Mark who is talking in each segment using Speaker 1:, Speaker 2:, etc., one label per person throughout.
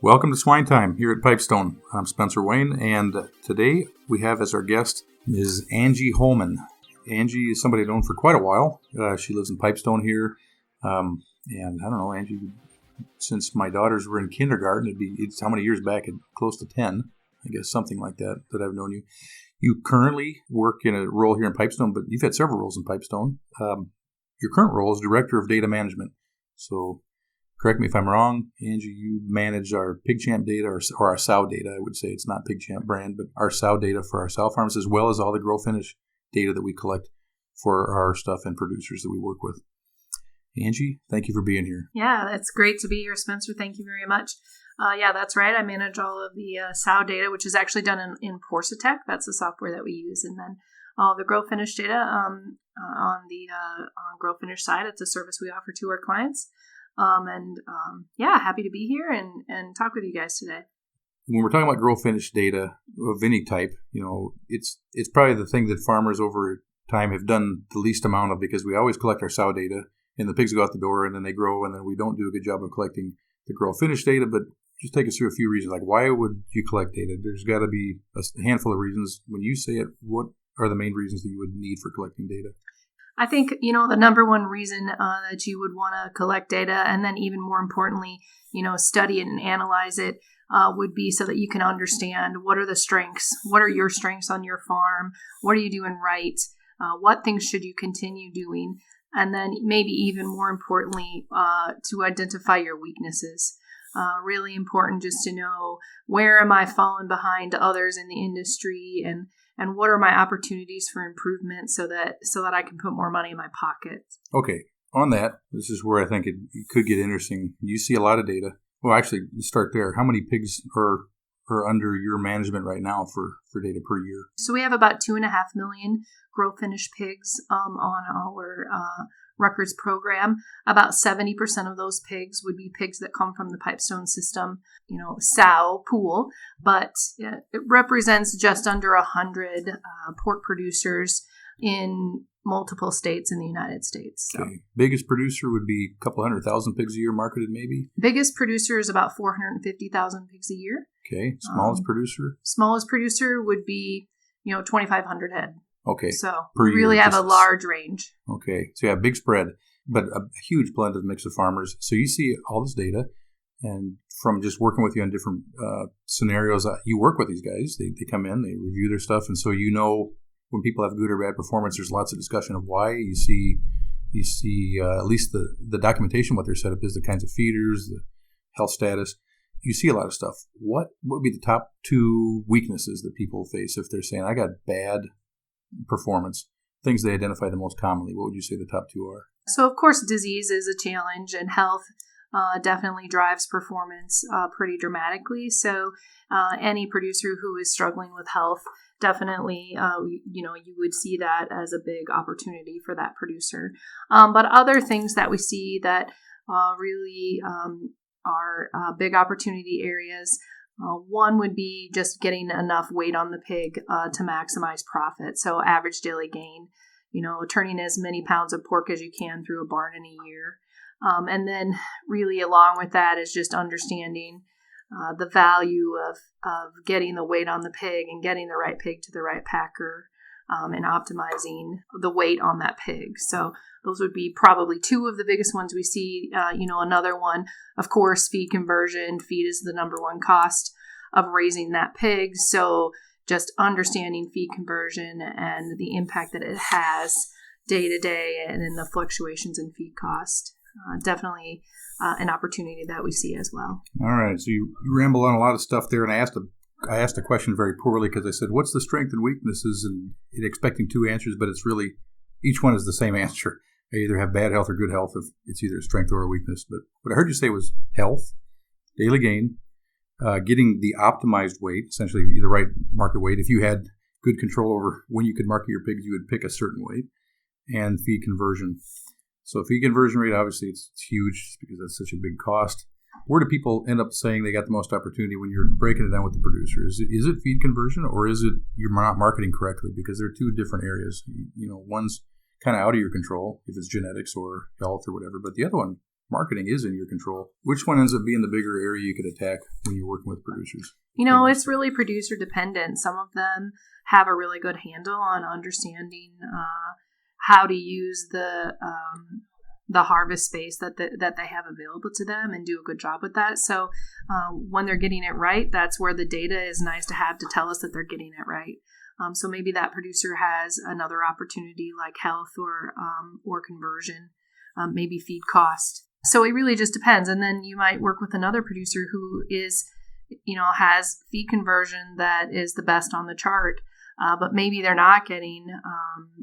Speaker 1: Welcome to Swine Time here at Pipestone. I'm Spencer Wayne, and today we have as our guest Ms. Angie Homann. Angie is somebody I've known for quite a while. She lives in Pipestone here, and I don't know, Angie, since my daughters were in kindergarten, it's how many years back? Close to 10, I guess, something like that I've known you. You currently work in a role here in Pipestone, but you've had several roles in Pipestone. Your current role is Director of Data Management. So correct me if I'm wrong, Angie, you manage our PigChamp data, or our sow data, I would say. It's not PigChamp brand, but our sow data for our sow farms, as well as all the grow finish data that we collect for our stuff and producers that we work with. Angie, thank you for being here.
Speaker 2: Yeah, it's great to be here, Spencer. Thank you very much. Yeah, that's right. I manage all of the sow data, which is actually done in Porcitec. That's the software that we use. And then all the grow finish data on the grow finish side. It's a service we offer to our clients. Happy to be here and talk with you guys today.
Speaker 1: When we're talking about grow finish data of any type, it's probably the thing that farmers over time have done the least amount of, because we always collect our sow data and the pigs go out the door and then they grow, and then we don't do a good job of collecting the grow finish data. But just take us through a few reasons. Like, why would you collect data? There's got to be a handful of reasons. When you say it, what are the main reasons that you would need for collecting data?
Speaker 2: I think, the number one reason that you would want to collect data, and then even more importantly, study it and analyze it, would be so that you can understand what are the strengths, what are your strengths on your farm, what are you doing right, what things should you continue doing, and then maybe even more importantly, to identify your weaknesses. Really important just to know, where am I falling behind others in the industry, and what are my opportunities for improvement so that I can put more money in my pocket. Okay.
Speaker 1: On that, this is where I think it could get interesting. You see a lot of data. Well, actually, let's start there. How many pigs are under your management right now for data per year?
Speaker 2: So we have about 2.5 million grow finish pigs on our records program. About 70% of those pigs would be pigs that come from the Pipestone system, sow pool, but it represents just under 100 pork producers in multiple states in the United States. So.
Speaker 1: Okay. Biggest producer would be a couple 100,000 pigs a year marketed, maybe?
Speaker 2: Biggest producer is about 450,000 pigs a year.
Speaker 1: Okay. Smallest producer?
Speaker 2: Smallest producer would be, 2,500 head.
Speaker 1: Okay.
Speaker 2: So we really have a large range.
Speaker 1: Okay. So yeah, big spread, but a huge blended mix of farmers. So you see all this data, and from just working with you on different scenarios, you work with these guys. They come in, they review their stuff, and so when people have good or bad performance, there's lots of discussion of why. You see at least the documentation, what their setup is, the kinds of feeders, the health status. You see a lot of stuff. What would be the top two weaknesses that people face if they're saying, I got bad performance, things they identify the most commonly? What would you say the top two are?
Speaker 2: So, of course, disease is a challenge, and health definitely drives performance pretty dramatically. So any producer who is struggling with health, definitely, you would see that as a big opportunity for that producer. But other things that we see that really are big opportunity areas, one would be just getting enough weight on the pig to maximize profit. So average daily gain, turning as many pounds of pork as you can through a barn in a year. And then really along with that is just understanding the value of getting the weight on the pig and getting the right pig to the right packer, and optimizing the weight on that pig. So those would be probably two of the biggest ones we see. Another one, of course, feed conversion. Feed is the number one cost of raising that pig. So just understanding feed conversion and the impact that it has day to day and in the fluctuations in feed cost. Definitely an opportunity that we see as well.
Speaker 1: All right. So you ramble on a lot of stuff there, and I asked a question very poorly because I said, what's the strength and weaknesses, and expecting two answers, but it's really, each one is the same answer. I either have bad health or good health. If it's either a strength or a weakness. But what I heard you say was health, daily gain, getting the optimized weight, essentially the right market weight. If you had good control over when you could market your pigs, you would pick a certain weight, and feed conversion. So feed conversion rate, obviously, it's huge because that's such a big cost. Where do people end up saying they got the most opportunity when you're breaking it down with the producer? Is it feed conversion, or is it you're not marketing correctly? Because there are two different areas. One's kind of out of your control if it's genetics or health or whatever, but the other one marketing is in your control. Which one ends up being the bigger area you could attack when you're working with producers?
Speaker 2: It's really producer dependent. Some of them have a really good handle on understanding how to use the harvest space that they have available to them and do a good job with that. So when they're getting it right, that's where the data is nice to have to tell us that they're getting it right. So maybe that producer has another opportunity like health or conversion, maybe feed cost. So it really just depends. And then you might work with another producer who is, has feed conversion that is the best on the chart. But maybe they're not getting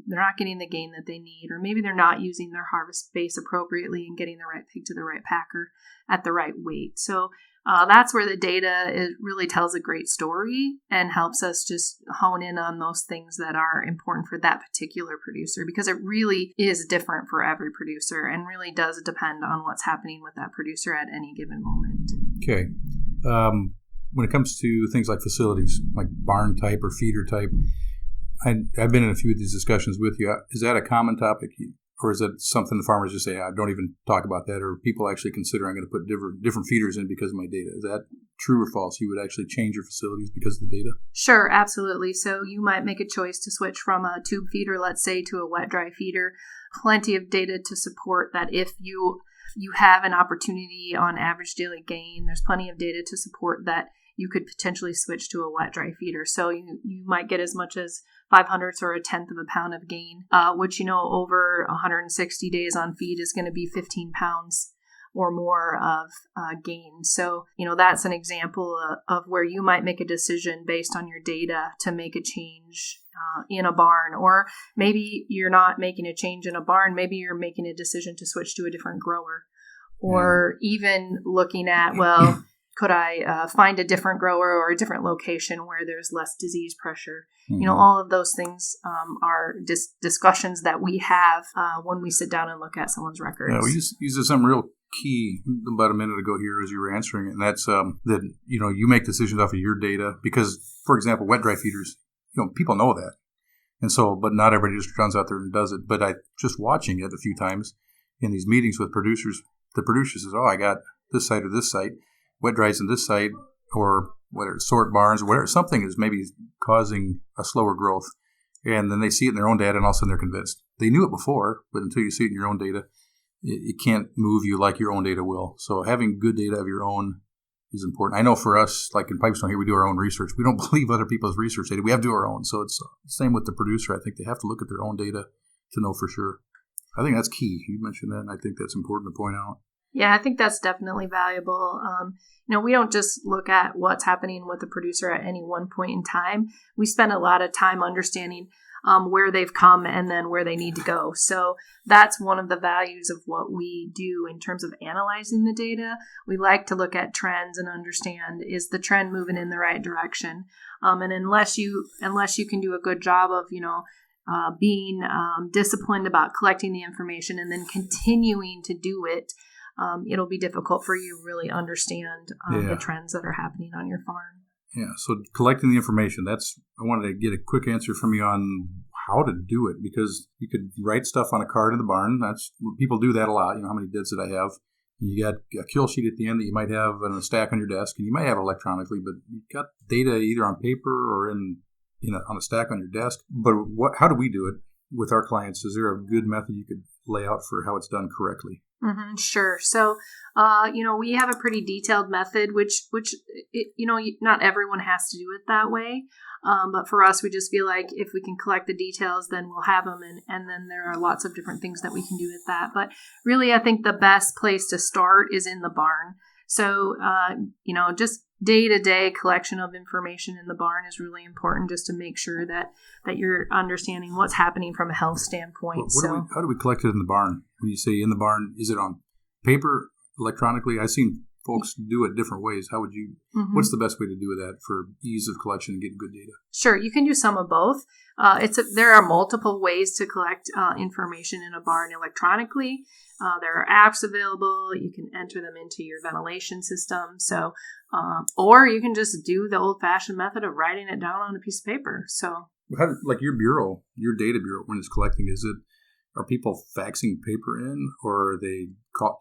Speaker 2: the gain that they need, or maybe they're not using their harvest space appropriately and getting the right pig to the right packer at the right weight. So that's where the data really tells a great story and helps us just hone in on those things that are important for that particular producer, because it really is different for every producer and really does depend on what's happening with that producer at any given moment.
Speaker 1: Okay. When it comes to things like facilities, like barn type or feeder type, I've been in a few of these discussions with you. Is that a common topic, or is that something the farmers just say, I don't even talk about that, or people actually consider I'm going to put different feeders in because of my data? Is that true or false? You would actually change your facilities because of the data?
Speaker 2: Sure, absolutely. So you might make a choice to switch from a tube feeder, let's say, to a wet-dry feeder. Plenty of data to support that if you have an opportunity on average daily gain, there's plenty of data to support that you could potentially switch to a wet-dry feeder. So you might get as much as 0.05 or 1/10 of a pound of gain, which, over 160 days on feed is going to be 15 pounds or more of gain. So, that's an example of where you might make a decision based on your data to make a change in a barn. Or maybe you're not making a change in a barn. Maybe you're making a decision to switch to a different grower. Or even looking at, could I find a different grower or a different location where there's less disease pressure? Mm-hmm. All of those things are discussions that we have when we sit down and look at someone's records.
Speaker 1: Yeah, we used something real key about a minute ago here as you were answering it, and that's that you make decisions off of your data because, for example, wet-dry feeders, people know that, and so, but not everybody just runs out there and does it. But just watching it a few times in these meetings with producers, the producer says, I got this site or this site. Wet dries in this site, or whether it's sort barns, or whatever, something is maybe causing a slower growth. And then they see it in their own data, and all of a sudden they're convinced. They knew it before, but until you see it in your own data, it can't move you like your own data will. So having good data of your own is important. I know for us, like in Pipestone here, we do our own research. We don't believe other people's research data. We have to do our own. So it's the same with the producer. I think they have to look at their own data to know for sure. I think that's key. You mentioned that, and I think that's important to point out.
Speaker 2: Yeah, I think that's definitely valuable. We don't just look at what's happening with the producer at any one point in time. We spend a lot of time understanding where they've come and then where they need to go. So that's one of the values of what we do in terms of analyzing the data. We like to look at trends and understand, is the trend moving in the right direction? And unless you can do a good job of, being disciplined about collecting the information and then continuing to do it, it'll be difficult for you to really understand the trends that are happening on your farm.
Speaker 1: Yeah, so collecting the information, I wanted to get a quick answer from you on how to do it, because you could write stuff on a card in the barn. People do that a lot. how many deads did I have? And you got a kill sheet at the end that you might have in a stack on your desk, and you might have it electronically, but you've got data either on paper or on a stack on your desk. But how do we do it with our clients? Is there a good method you could lay out for how it's done correctly?
Speaker 2: Mm-hmm, sure. So, we have a pretty detailed method, which not everyone has to do it that way. But for us, we just feel like if we can collect the details, then we'll have them. And then there are lots of different things that we can do with that. But really, I think the best place to start is in the barn. So, just day-to-day collection of information in the barn is really important, just to make sure that you're understanding what's happening from a health standpoint.
Speaker 1: How do we collect it in the barn? When you say in the barn, is it on paper, electronically? I've seen folks do it different ways. How would you? Mm-hmm. What's the best way to do that for ease of collection and getting good data?
Speaker 2: Sure, you can do some of both. There are multiple ways to collect information in a barn electronically. There are apps available. You can enter them into your ventilation system. So, or you can just do the old-fashioned method of writing it down on a piece of paper. So,
Speaker 1: like your bureau, your data bureau, when it's collecting, are people faxing paper in, or are they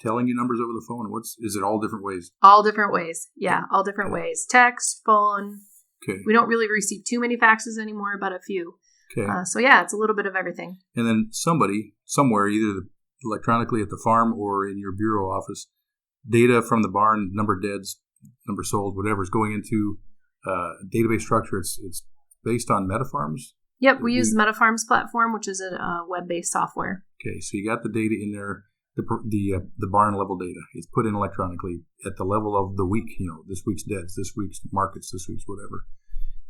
Speaker 1: telling you numbers over the phone? Is it all different ways?
Speaker 2: All different ways. Yeah, all different ways. Text, phone.
Speaker 1: Okay.
Speaker 2: We don't really receive too many faxes anymore, but a few.
Speaker 1: Okay.
Speaker 2: So yeah, it's a little bit of everything.
Speaker 1: And then somebody, somewhere, either electronically at the farm or in your bureau office, data from the barn, number of deads, number sold, whatever, is going into a database structure. It's based on MetaFarms.
Speaker 2: Yep, we use the MetaFarms platform, which is a web-based software.
Speaker 1: Okay, so you got the data in there, the barn level data. It's put in electronically at the level of the week. This week's deads, this week's markets, this week's whatever.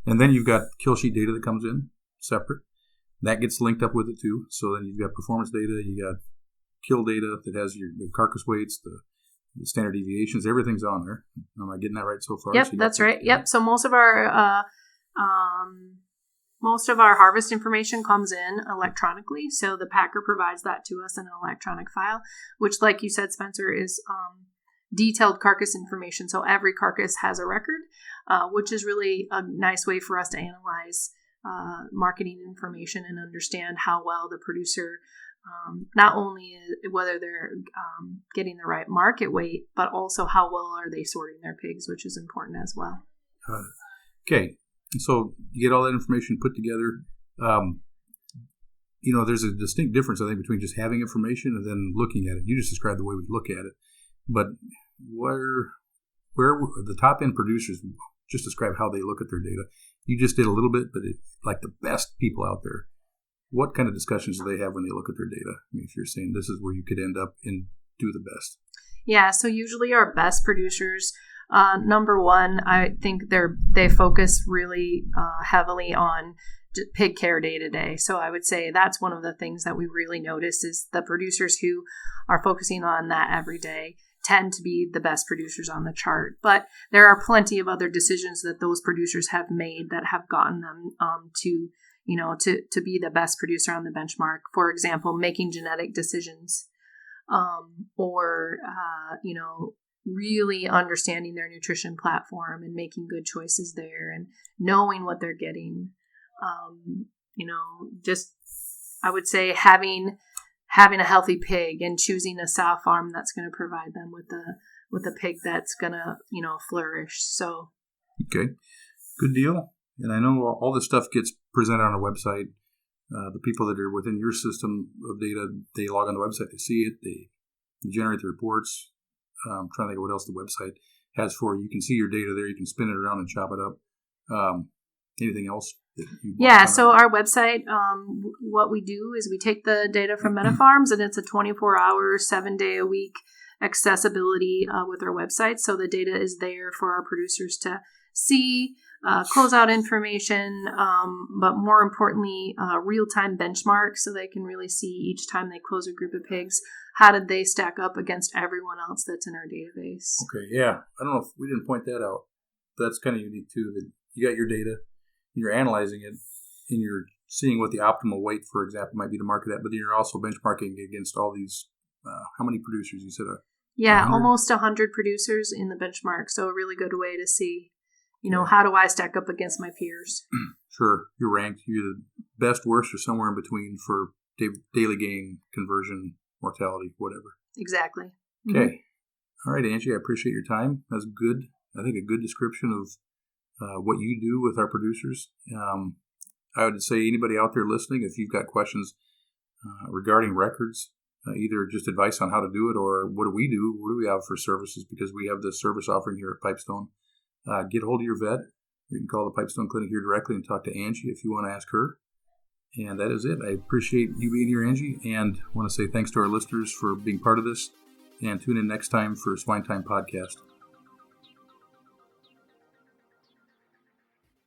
Speaker 1: And then you've got kill sheet data that comes in separate. That gets linked up with it too. So then you've got performance data, you got kill data that has the carcass weights, the standard deviations. Everything's on there. Am I getting that right so far?
Speaker 2: Yep, that's right. Yep. So most of our harvest information comes in electronically. So the packer provides that to us in an electronic file, which, like you said, Spencer, is detailed carcass information. So every carcass has a record, which is really a nice way for us to analyze marketing information and understand how well the producer, not only whether they're getting the right market weight, but also how well are they sorting their pigs, which is important as well.
Speaker 1: Okay. So you get all that information put together. There's a distinct difference, I think, between just having information and then looking at it. You just described the way we look at it. But where the top end producers just describe how they look at their data. You just did a little bit, but like the best people out there, what kind of discussions do they have when they look at their data? I mean, if you're saying this is where you could end up and do the best.
Speaker 2: Yeah, so usually our best producers, number one, I think they focus really heavily on pig care day to day. So I would say that's one of the things that we really notice is the producers who are focusing on that every day tend to be the best producers on the chart. But there are plenty of other decisions that those producers have made that have gotten them to be the best producer on the benchmark. For example, making genetic decisions, or really understanding their nutrition platform and making good choices there and knowing what they're getting. Just I would say having a healthy pig and choosing a sow farm that's going to provide them with a pig that's going to flourish. So
Speaker 1: okay, good deal. And I know all this stuff gets presented on a website. The people that are within your system of data, they log on the website, they see it, they generate the reports. I'm trying to think of what else the website has for you. You can see your data there. You can spin it around and chop it up. Anything else?
Speaker 2: Yeah, so our website, what we do is we take the data from MetaFarms, and it's a 24-hour, 7-day-a-week accessibility with our website. So the data is there for our producers to see, closeout information, but more importantly, real-time benchmarks so they can really see each time they close a group of pigs, how did they stack up against everyone else that's in our database.
Speaker 1: Okay, yeah. I don't know if we didn't point that out. That's kind of unique, too, that you got your data, you're analyzing it, and you're seeing what the optimal weight, for example, might be to market at, but then you're also benchmarking against all these, how many producers? You said
Speaker 2: yeah, 100? Almost 100 producers in the benchmark, so a really good way to see, how do I stack up against my peers?
Speaker 1: Sure. You're ranked. You're the best, worst, or somewhere in between for daily gain, conversion, mortality, whatever.
Speaker 2: Exactly.
Speaker 1: Okay. Mm-hmm. All right, Angie, I appreciate your time. That's good. I think a good description of what you do with our producers. I would say anybody out there listening, if you've got questions regarding records, either just advice on how to do it or what do we have for services, because we have this service offering here at Pipestone. Get a hold of your vet. You can call the Pipestone Clinic here directly and talk to Angie if you want to ask her. And that is it. I appreciate you being here, Angie, and want to say thanks to our listeners for being part of this. And tune in next time for Swine Time Podcast.